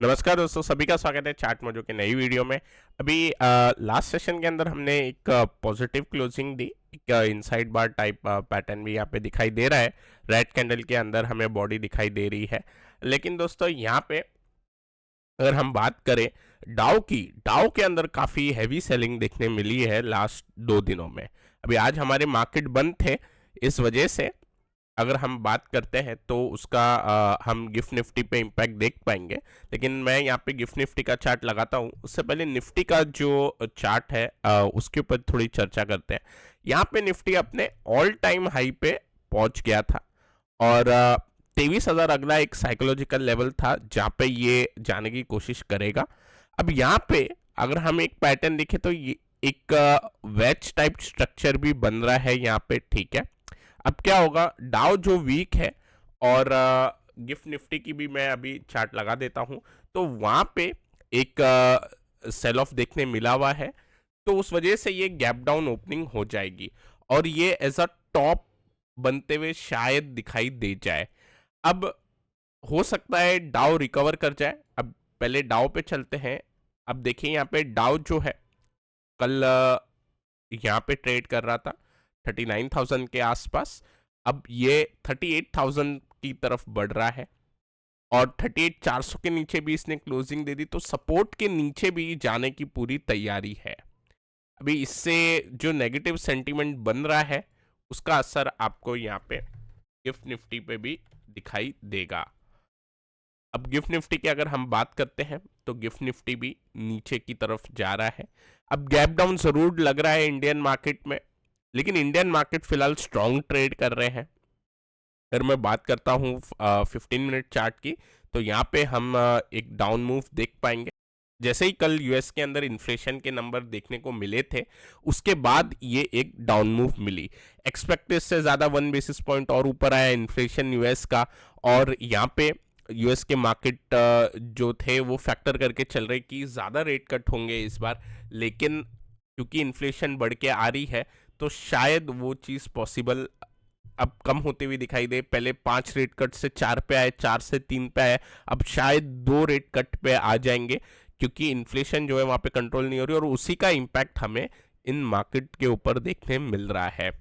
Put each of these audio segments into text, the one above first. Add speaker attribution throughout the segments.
Speaker 1: नमस्कार दोस्तों, सभी का स्वागत है चार्ट मोजो के नई वीडियो में। अभी लास्ट सेशन के अंदर हमने एक पॉजिटिव क्लोजिंग दी। एक इनसाइड बार टाइप पैटर्न भी यहाँ पे दिखाई दे रहा है। रेड कैंडल के अंदर हमें बॉडी दिखाई दे रही है। लेकिन दोस्तों यहाँ पे अगर हम बात करें डाउ के अंदर काफ़ी हैवी सेलिंग देखने मिली है लास्ट 2 दिनों में। अभी आज हमारे मार्केट बंद थे, इस वजह से अगर हम बात करते हैं तो उसका हम गिफ्ट निफ्टी पे इम्पैक्ट देख पाएंगे। लेकिन मैं यहाँ पे गिफ्ट निफ्टी का चार्ट लगाता हूँ उससे पहले निफ्टी का जो चार्ट है उसके ऊपर थोड़ी चर्चा करते हैं। यहाँ पे निफ्टी अपने ऑल टाइम हाई पे पहुंच गया था और 23,000 अगला एक साइकोलॉजिकल लेवल था जहाँ पे ये जाने की कोशिश करेगा। अब यहाँ पे अगर हम एक पैटर्न देखें तो ये एक वेज टाइप स्ट्रक्चर भी बन रहा है यहाँ पे, ठीक है। अब क्या होगा, डाउ जो वीक है और गिफ्ट निफ्टी की भी मैं अभी चार्ट लगा देता हूं, तो वहां पे एक सेल ऑफ देखने मिला हुआ है, तो उस वजह से ये गैप डाउन ओपनिंग हो जाएगी और ये एज अ टॉप बनते हुए शायद दिखाई दे जाए। अब हो सकता है डाउ रिकवर कर जाए। अब पहले डाउ पे चलते हैं। अब देखिए यहाँ पे डाउ जो है कल यहाँ पे ट्रेड कर रहा था 39,000 के आसपास। अब ये 38,000 की तरफ बढ़ रहा है और 38,400 के नीचे भी इसने क्लोजिंग दे दी, तो सपोर्ट के नीचे भी जाने की पूरी तैयारी है। अभी इससे जो नेगेटिव सेंटीमेंट बन रहा है उसका असर आपको यहाँ पे गिफ्ट निफ्टी पे भी दिखाई देगा। अब गिफ्ट निफ्टी की अगर हम बात करते हैं तो गिफ्ट निफ्टी भी नीचे की तरफ जा रहा है। अब गैप डाउन जरूर लग रहा है इंडियन मार्केट में, लेकिन इंडियन मार्केट फिलहाल स्ट्रॉन्ग ट्रेड कर रहे हैं। अगर मैं बात करता हूँ 15 मिनट चार्ट की, तो यहाँ पे हम एक डाउन मूव देख पाएंगे। जैसे ही कल यूएस के अंदर इन्फ्लेशन के नंबर देखने को मिले थे, उसके बाद ये एक डाउन मूव मिली। एक्सपेक्टेड से ज़्यादा 1 बेसिस पॉइंट और ऊपर आया इन्फ्लेशन यूएस का, और यहाँ पे यूएस के मार्केट जो थे वो फैक्टर करके चल रहे कि ज़्यादा रेट कट होंगे इस बार, लेकिन क्योंकि इन्फ्लेशन बढ़ के आ रही है तो शायद वो चीज़ पॉसिबल अब कम होते हुए दिखाई दे। पहले 5 रेट कट से 4 पे आए, 4 से 3 पे आए, अब शायद 2 रेट कट पे आ जाएंगे क्योंकि इन्फ्लेशन जो है वहाँ पे कंट्रोल नहीं हो रही और उसी का इम्पैक्ट हमें इन मार्केट के ऊपर देखने मिल रहा है।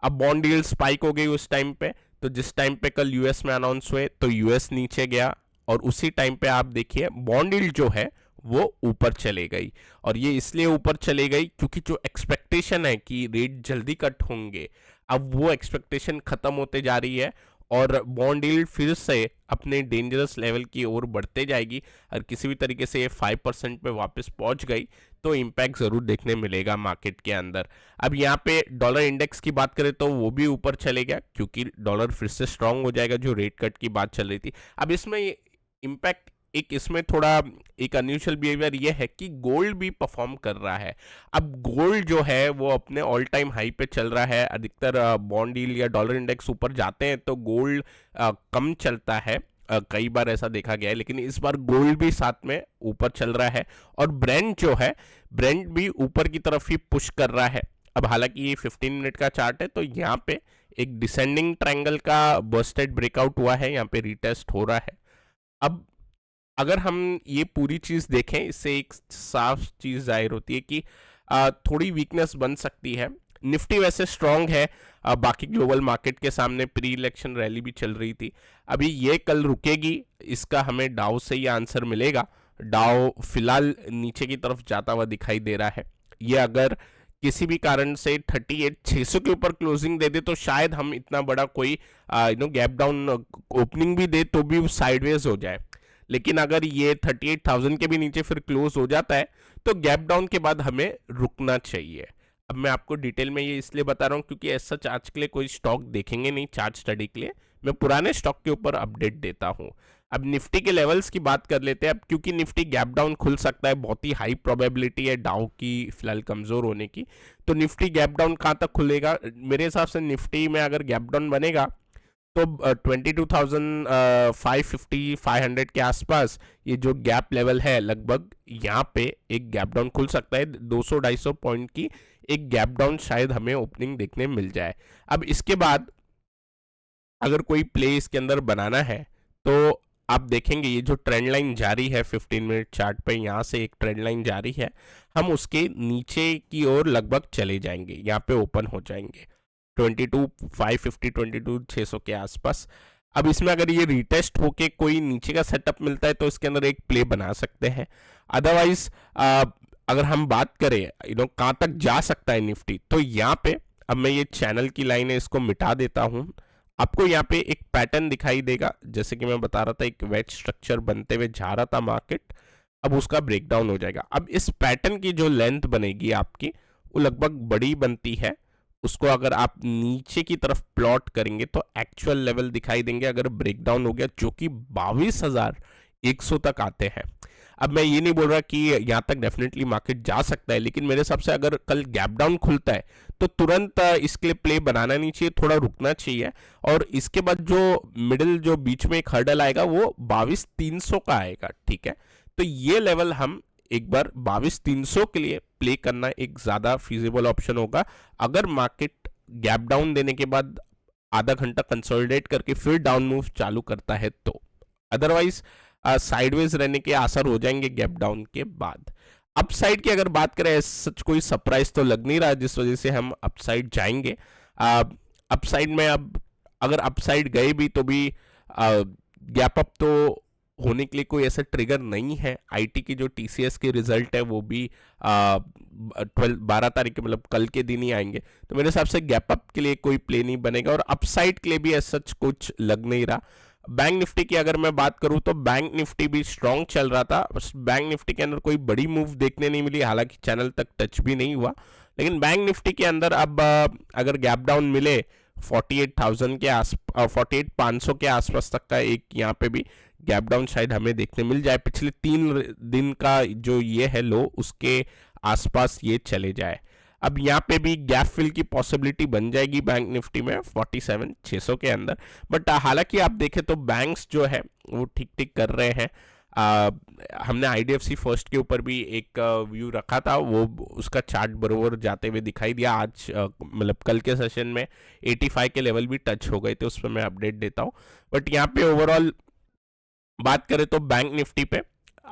Speaker 1: अब बॉन्ड डील स्पाइक हो गई उस टाइम पे, तो जिस टाइम पे कल यूएस में अनाउंस हुए तो यूएस नीचे गया और उसी टाइम पे आप देखिए बॉन्ड डील जो है वो ऊपर चले गई। और ये इसलिए ऊपर चले गई क्योंकि जो एक्सपेक्टेशन है कि रेट जल्दी कट होंगे, अब वो एक्सपेक्टेशन खत्म होते जा रही है और बॉन्ड यील्ड फिर से अपने डेंजरस लेवल की ओर बढ़ते जाएगी। और किसी भी तरीके से ये 5% पे वापस पहुंच गई तो इम्पैक्ट ज़रूर देखने मिलेगा मार्केट के अंदर। अब यहाँ पे डॉलर इंडेक्स की बात करें तो वो भी ऊपर चले गया क्योंकि डॉलर फिर से स्ट्रांग हो जाएगा, जो रेट कट की बात चल रही थी। अब इसमें इम्पैक्ट एक इसमें थोड़ा एक अनयूजुअल बिहेवियर ये है कि गोल्ड भी परफॉर्म कर रहा है। अब गोल्ड जो है वो अपने ऑल टाइम हाई पे चल रहा है। अधिकतर बॉन्ड यील्ड या डॉलर इंडेक्स ऊपर जाते हैं तो गोल्ड कम चलता है। कई बार ऐसा देखा गया है, लेकिन इस बार गोल्ड भी साथ में ऊपर चल रहा है और ब्रेंट जो है, ब्रेंट भी ऊपर की तरफ ही पुश कर रहा है। अब हालांकि ये 15 मिनट का चार्ट है तो यहाँ पे एक डिसेंडिंग ट्रायंगल का बस्टेड ब्रेकआउट हुआ है, यहाँ पे रीटेस्ट हो रहा है। अब अगर हम ये पूरी चीज़ देखें, इससे एक साफ चीज़ जाहिर होती है कि थोड़ी वीकनेस बन सकती है। निफ्टी वैसे स्ट्रांग है, बाकी ग्लोबल मार्केट के सामने प्री इलेक्शन रैली भी चल रही थी। अभी ये कल रुकेगी, इसका हमें डाउ से ही आंसर मिलेगा। डाउ फिलहाल नीचे की तरफ जाता हुआ दिखाई दे रहा है। ये अगर किसी भी कारण से 38,600 के ऊपर क्लोजिंग दे दे तो शायद हम इतना बड़ा कोई गैप डाउन ओपनिंग भी दे तो भी साइडवेज हो जाए। लेकिन अगर ये 38,000 के भी नीचे फिर क्लोज हो जाता है तो गैप डाउन के बाद हमें रुकना चाहिए। अब मैं आपको डिटेल में ये इसलिए बता रहा हूँ क्योंकि ऐसा आज के लिए कोई स्टॉक देखेंगे नहीं चार्ट स्टडी के लिए, मैं पुराने स्टॉक के ऊपर अपडेट देता हूँ। अब निफ्टी के लेवल्स की बात कर लेते हैं। अब क्योंकि निफ्टी गैप डाउन खुल सकता है, बहुत ही हाई प्रोबेबिलिटी है डाउ की फिलहाल कमजोर होने की, तो निफ्टी गैप डाउन कहाँ तक खुलेगा? मेरे हिसाब से निफ्टी में अगर गैप डाउन बनेगा तो 22,550 500 के आसपास ये जो गैप लेवल है लगभग यहाँ पे एक गैप डाउन खुल सकता है। 200-250 पॉइंट की एक गैप डाउन शायद हमें ओपनिंग देखने मिल जाए। अब इसके बाद अगर कोई प्ले इसके अंदर बनाना है तो आप देखेंगे ये जो ट्रेंड लाइन जारी है 15 मिनट चार्ट पे, यहाँ से एक ट्रेंड लाइन जारी है, हम उसके नीचे की ओर लगभग चले जाएंगे, यहाँ पे ओपन हो जाएंगे 22,550 22,600 के आसपास। अब इसमें अगर ये रिटेस्ट होके कोई नीचे का सेटअप मिलता है तो इसके अंदर एक प्ले बना सकते हैं। अदरवाइज अगर हम बात करें कहाँ तक जा सकता है निफ्टी, तो यहाँ पे अब मैं ये चैनल की लाइन है इसको मिटा देता हूँ। आपको यहाँ पे एक पैटर्न दिखाई देगा, जैसे कि मैं बता रहा था एक वेज स्ट्रक्चर बनते हुए जा रहा था मार्केट, अब उसका ब्रेकडाउन हो जाएगा। अब इस पैटर्न की जो लेंथ बनेगी आपकी वो लगभग बड़ी बनती है, उसको अगर आप नीचे की तरफ प्लॉट करेंगे तो एक्चुअल लेवल दिखाई देंगे अगर ब्रेकडाउन हो गया, जो कि 22,100 तक आते हैं। अब मैं ये नहीं बोल रहा कि यहाँ तक डेफिनेटली मार्केट जा सकता है, लेकिन मेरे हिसाब से अगर कल गैप डाउन खुलता है तो तुरंत इसके लिए प्ले बनाना नहीं चाहिए, थोड़ा रुकना चाहिए। और इसके बाद जो मिडिल जो बीच में एक हर्डल आएगा वो 22,300 का आएगा, ठीक है। तो ये लेवल हम एक बार 22,300 के लिए प्ले करना एक ज़्यादा फिजिबल ऑप्शन होगा, अगर मार्केट गैप डाउन देने के बाद आधा घंटा कंसोलिडेट करके फिर डाउन मूव चालू करता है तो। अदरवाइज साइडवेज रहने के आसार हो जाएंगे गैप डाउन के बाद। अपसाइड की अगर बात करें, सच कोई सरप्राइज तो लग नहीं रहा जिस वजह से हम अपसाइड जाएंगे। अपसाइड में अब अगर अपसाइड गए भी तो भी गैप अप तो होने के लिए कोई ऐसा ट्रिगर नहीं है। आईटी की जो टीसीएस के रिजल्ट है वो भी 12 तारीख के मतलब कल के दिन ही आएंगे, तो मेरे हिसाब से गैप अप के लिए कोई प्ले नहीं बनेगा और अपसाइड के लिए भी ऐसा कुछ लग नहीं रहा। बैंक निफ्टी की अगर मैं बात करूं तो बैंक निफ्टी भी स्ट्रांग चल रहा था, बस बैंक निफ्टी के अंदर कोई बड़ी मूव देखने नहीं मिली, हालांकि चैनल तक टच भी नहीं हुआ। लेकिन बैंक निफ्टी के अंदर अब अगर गैप डाउन मिले 48,000 के 48,500 के आसपास तक का एक यहाँ पे भी गैप डाउन शायद हमें देखने मिल जाए, पिछले 3 दिन का जो ये है लो उसके आसपास ये चले जाए। अब यहाँ पे भी गैप फिल की पॉसिबिलिटी बन जाएगी बैंक निफ्टी में 47,600 के अंदर। बट हालांकि आप देखें तो बैंक्स जो है वो ठीक ठीक कर रहे हैं। हमने आईडीएफसी फर्स्ट के ऊपर भी एक व्यू रखा था, वो उसका चार्ट बरोबर जाते हुए दिखाई दिया। आज मतलब कल के सेशन में 85 के लेवल भी टच हो गए थे, उस पर मैं अपडेट देता हूँ। बट यहाँ पे ओवरऑल बात करें तो बैंक निफ्टी पे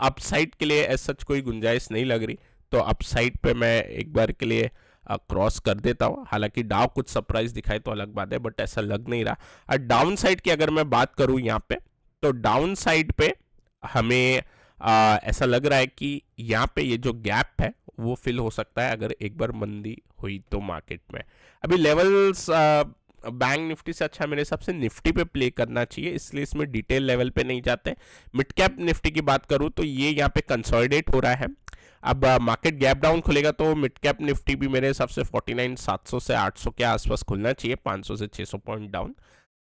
Speaker 1: अपसाइड के लिए ऐसा कोई गुंजाइश नहीं लग रही, तो अपसाइड पे मैं एक बार के लिए क्रॉस कर देता हूँ। हालांकि डाउ कुछ सरप्राइज दिखाए तो अलग बात है, बट ऐसा लग नहीं रहा। और डाउन साइड की अगर मैं बात करूँ यहाँ पे, तो डाउन साइड पे हमें ऐसा लग रहा है कि यहाँ पे ये जो गैप है वो फिल हो सकता है अगर एक बार मंदी हुई तो मार्केट में। अभी लेवल्स बैंक निफ्टी से अच्छा मेरे हिसाब से निफ्टी पे प्ले करना चाहिए, इसलिए इसमें डिटेल लेवल पे नहीं जाते। मिड कैप निफ्टी की बात करूँ तो ये यहाँ पे कंसोलिडेट हो रहा है। अब मार्केट गैप डाउन खुलेगा तो मिड कैप निफ्टी भी मेरे हिसाब से 49,700 से 800 के आसपास खुलना चाहिए, 500 से 600 पॉइंट डाउन।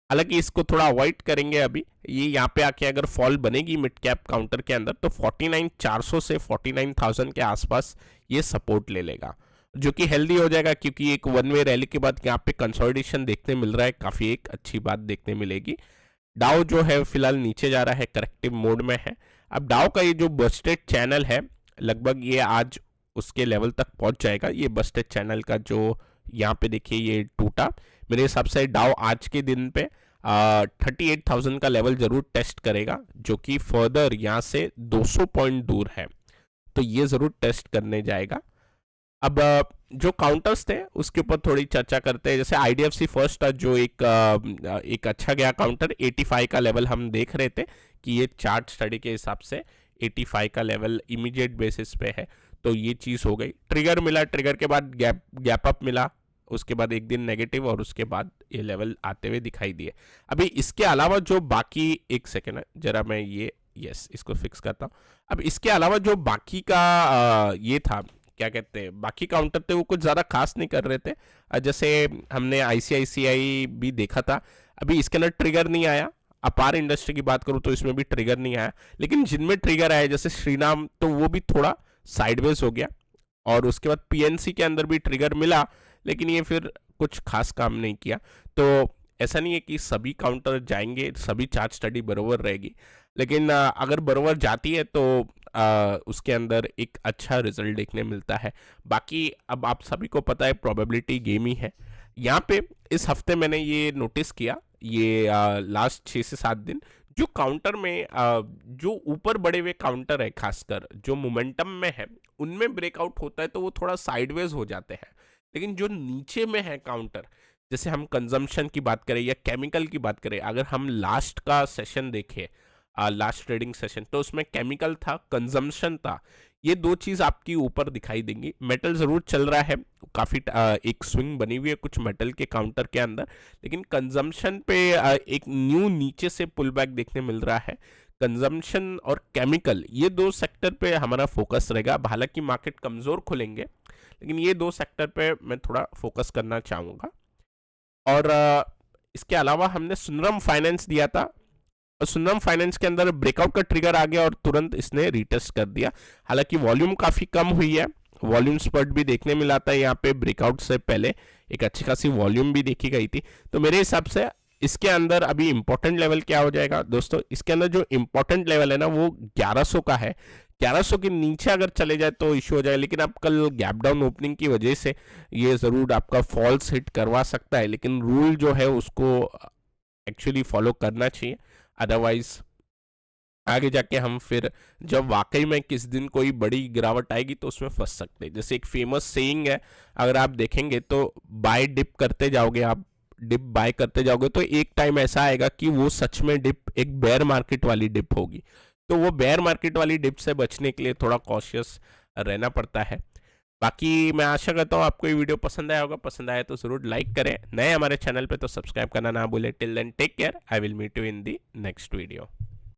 Speaker 1: हालांकि इसको थोड़ा अवॉइड करेंगे अभी, ये यहाँ पे आके अगर फॉल बनेगी मिड कैप काउंटर के अंदर तो 49,400 से 49,000 के आसपास ये सपोर्ट ले लेगा, जो कि हेल्दी हो जाएगा, क्योंकि एक वन वे रैली के बाद यहाँ पे कंसोलिडेशन देखने मिल रहा है, काफ़ी एक अच्छी बात देखने मिलेगी। डाउ जो है फिलहाल नीचे जा रहा है, करेक्टिव मोड में है। अब डाउ का ये जो बस्टेड चैनल है लगभग ये आज उसके लेवल तक पहुंच जाएगा। ये बस्टेड चैनल का जो यहाँ पे देखिए ये टूटा, मेरे हिसाब से डाउ आज के दिन पे 38,000 का लेवल जरूर टेस्ट करेगा, जो कि फर्दर यहाँ से 200 पॉइंट दूर है, तो ये जरूर टेस्ट करने जाएगा। अब जो काउंटर्स थे उसके ऊपर थोड़ी चर्चा करते हैं। जैसे आईडीएफसी फर्स्ट था जो एक अच्छा गया काउंटर, 85 का लेवल हम देख रहे थे कि ये चार्ट स्टडी के हिसाब से 85 का लेवल इमीडिएट बेसिस पे है, तो ये चीज़ हो गई। ट्रिगर मिला, ट्रिगर के बाद गैप अप मिला, उसके बाद एक दिन नेगेटिव और उसके बाद ये लेवल आते हुए दिखाई दिए। अभी इसके अलावा जो बाकी, एक सेकेंड है जरा मैं ये इसको फिक्स करता हूँ। अब इसके अलावा जो बाकी का ये था, क्या कहते हैं, बाकी काउंटर थे वो कुछ ज़्यादा खास नहीं कर रहे थे। जैसे हमने आईसीआईसीआई भी देखा था, अभी इसके अंदर ट्रिगर नहीं आया। अपार इंडस्ट्री की बात करूँ तो इसमें भी ट्रिगर नहीं आया, लेकिन जिनमें ट्रिगर आया जैसे श्रीनाम तो वो भी थोड़ा साइडवेज हो गया, और उसके बाद पीएनसी के अंदर भी ट्रिगर मिला, लेकिन ये फिर कुछ खास काम नहीं किया। तो ऐसा नहीं है कि सभी काउंटर जाएंगे, सभी चार्ट स्टडी बरोबर रहेगी, लेकिन अगर बरोबर जाती है तो उसके अंदर एक अच्छा रिजल्ट देखने मिलता है। बाकी अब आप सभी को पता है प्रोबेबिलिटी गेम ही है। यहाँ पे इस हफ्ते मैंने ये नोटिस किया, ये लास्ट 6 से 7 दिन जो काउंटर में जो ऊपर बढ़े हुए काउंटर है, खासकर जो मोमेंटम में है, उनमें ब्रेकआउट होता है तो वो थोड़ा साइडवेज हो जाते हैं। लेकिन जो नीचे में है काउंटर, जैसे हम कंजम्पशन की बात करें या केमिकल की बात करें, अगर हम लास्ट का सेशन देखें, लास्ट ट्रेडिंग सेशन, तो उसमें केमिकल था, कंजम्पशन था, ये दो चीज आपकी ऊपर दिखाई देंगी। मेटल जरूर चल रहा है, काफी एक स्विंग बनी हुई है कुछ मेटल के काउंटर के अंदर, लेकिन कंजम्पशन पे एक न्यू नीचे से पुल बैक देखने मिल रहा है। कंजम्पशन और केमिकल, ये दो सेक्टर पे हमारा फोकस रहेगा। हालांकि मार्केट कमजोर खुलेंगे, लेकिन ये दो सेक्टर पे मैं थोड़ा फोकस करना चाहूंगा। और इसके अलावा हमने सुंदरम फाइनेंस दिया था, और सुंदरम फाइनेंस के अंदर ब्रेकआउट का ट्रिगर आ गया और तुरंत इसने रिटेस्ट कर दिया। हालांकि वॉल्यूम काफी कम हुई है, वॉल्यूम स्पर्ट भी देखने मिला था यहाँ पे, ब्रेकआउट से पहले एक अच्छी खासी वॉल्यूम भी देखी गई थी। तो मेरे हिसाब से इसके अंदर अभी इंपॉर्टेंट लेवल क्या हो जाएगा दोस्तों, इसके अंदर जो इंपॉर्टेंट लेवल है ना वो 1100 का है। 1100 के नीचे अगर चले जाए तो इश्यू हो जाए, लेकिन आप कल गैप डाउन ओपनिंग की वजह से ये जरूर आपका फॉल्स हिट करवा सकता है, लेकिन रूल जो है उसको एक्चुअली फॉलो करना चाहिए। अदरवाइज आगे जाके हम फिर जब वाकई में किस दिन कोई बड़ी गिरावट आएगी तो उसमें फंस सकते हैं। जैसे एक फेमस सेइंग है, अगर आप देखेंगे तो बाय डिप करते जाओगे, आप डिप बाय करते जाओगे तो एक टाइम ऐसा आएगा कि वो सच में डिप एक बेयर मार्केट वाली डिप होगी। तो वो बेयर मार्केट वाली डिप से बचने के लिए थोड़ा कॉशियस रहना पड़ता है। बाकी मैं आशा करता हूँ आपको ये वीडियो पसंद आया होगा। पसंद आया तो जरूर लाइक करें, नए हमारे चैनल पे तो सब्सक्राइब करना ना भूलें। Till then take care, I will meet you in the next video.